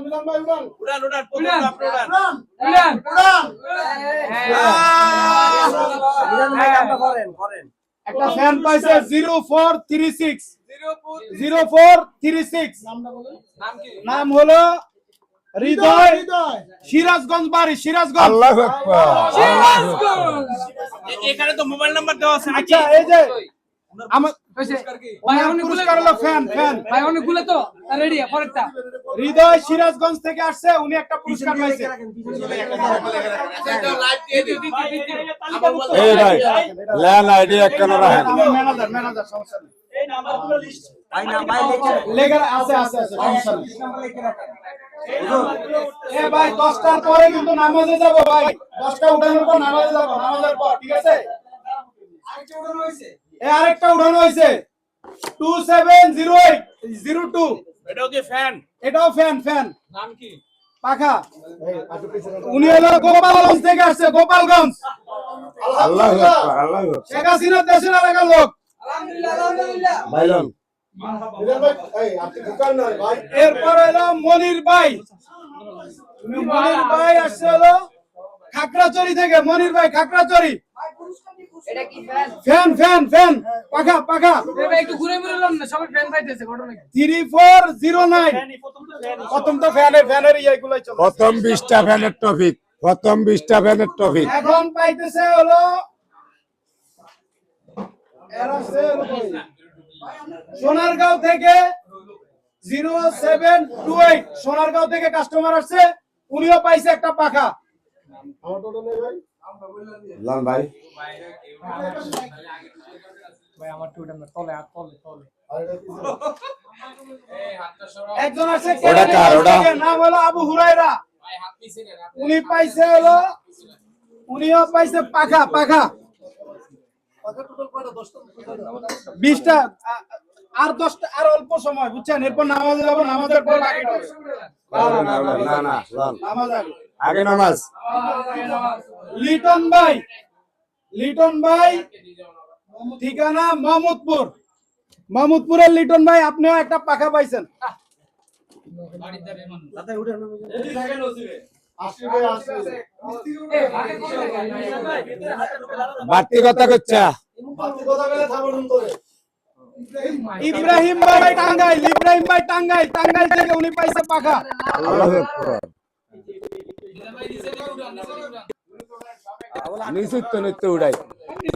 মিলন ভাই উড়ান উড়ান প্রথম আপনি উড়ান উড়ান উড়ান মিলন ভাই কামটা করেন একটা ফ্যান পাইছে 0436 0436 নামটা বলেন নাম কি নাম হলো হৃদয় সিরাজগঞ্জ বাড়ি সিরাজগঞ্জ আল্লাহু আকবার এখানে তো মোবাইল নাম্বার দেওয়া আছে আচ্ছা এই যে আমার পুরস্কার কি পুরস্কার হলো ফ্যান ফ্যান ভাই অনেকগুলো তো রেডি পরেরটা হৃদয় সিরাজগঞ্জ থেকে আসছে উনি একটা পুরস্কার পাইছে লাইভ দিয়ে দিও এই ভাই ল্যান্ড আইডি একখানা রাখেন ম্যানেজার ম্যানেজার সমস্যা নেই ভাই না ভাই লেখা আছে আছে আছে সমস্যা নেই এ ভাই 10টার পরে কিন্তু নামাজে যাব ভাই 10টা উঠানোর পর নামাজে যাব নামাজের পর ঠিক আছে আরেকটা উড়ানো হয়েছে আরেকটা উঠানো হয়েছে 270802 এটাও কি ফ্যান এটাও ফ্যান ফ্যান নাম কি পাখা উনি হলো গোপালগঞ্জ থেকে আসছে গোপালগঞ্জ আল্লাহু আকবার আল্লাহু আকবার শেখ হাসিনা দেশের এলাকার লোক আলহামদুলিল্লাহ ভাইলন এরপর হলো মনির ভাই আসছে হলো খাগড়াছড়ি থেকে মনির ভাই খাগড়াছড়ি এটা কি ফ্যান ফ্যান ফ্যান ফ্যান পাখা পাখা ভাই একটু ঘুরে ঘুরে লন না সবাই ফ্যান পাইতেছে ঘটনা কি 3409 প্রথম তো ফ্যানের এইগুলাই চলে প্রথম 20টা ফ্যানের টপিক প্রথম 20টা ফ্যানের টপিক এখন পাইতেছে হলো এরা আছে হলো সোনারগাঁও থেকে 0728 সোনারগাঁও থেকে কাস্টমার আসছে উনিও পাইছে একটা পাখা লাল ভাই ভাই আমার টুটা না তলে আর তলে তলে একজন আছে ওটা কার, ওটা? নাম হলো আবু হুরায়রা উনি পাইছে হলো উনিও পাইছে পাখা পাখা 20টা আর 10টা আর অল্প সময় বুঝছেন এরপর নামাজে যাব নামাজের পর বাকিটা হবে। না লাল নামাজ আগে আগে নামাজ লিটন ভাই ঠিকানা মোহাম্মদপুরের লিটন ভাই আপনিও একটা পাখা পাইছেন বাড়তি কথা করছে ইব্রাহিম ভাই টাঙ্গাইল থেকে উনি পাইছে পাখা আল্লাহু আকবার নিচে উড়াই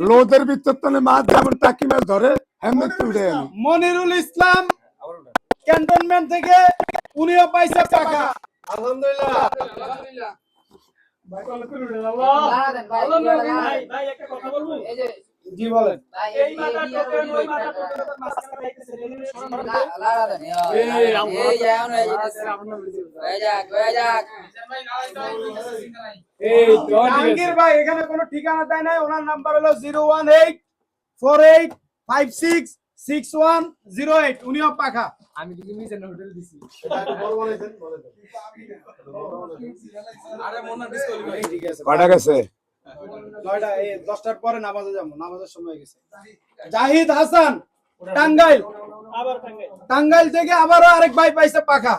লোদের ভিতর তলে মাছ যেমন টাকি মাছ ধরে হেমন্ত উড়ে আমি মনিরুল ইসলাম ক্যান্টনমেন্ট থেকে উনিও পাইছে পাখা আলহামদুলিল্লাহ জি বলেন জাহাঙ্গীর ভাই এখানে কোনো ঠিকানা দেয় নাই ওনার নাম্বার হলো 01848566108 উনিও পাখা আমি দিকে মিজান হোটেল দিছি আরে মনে ডিসকাউন্ট ভাই ঠিক আছে কটা গেছে 9টা 10টার পরে নামাজে যাব নামাজের সময় হয়ে গেছে জাহিদ হাসান টাঙ্গাইল থেকে আবারও আরেক ভাই পাইছে পাখা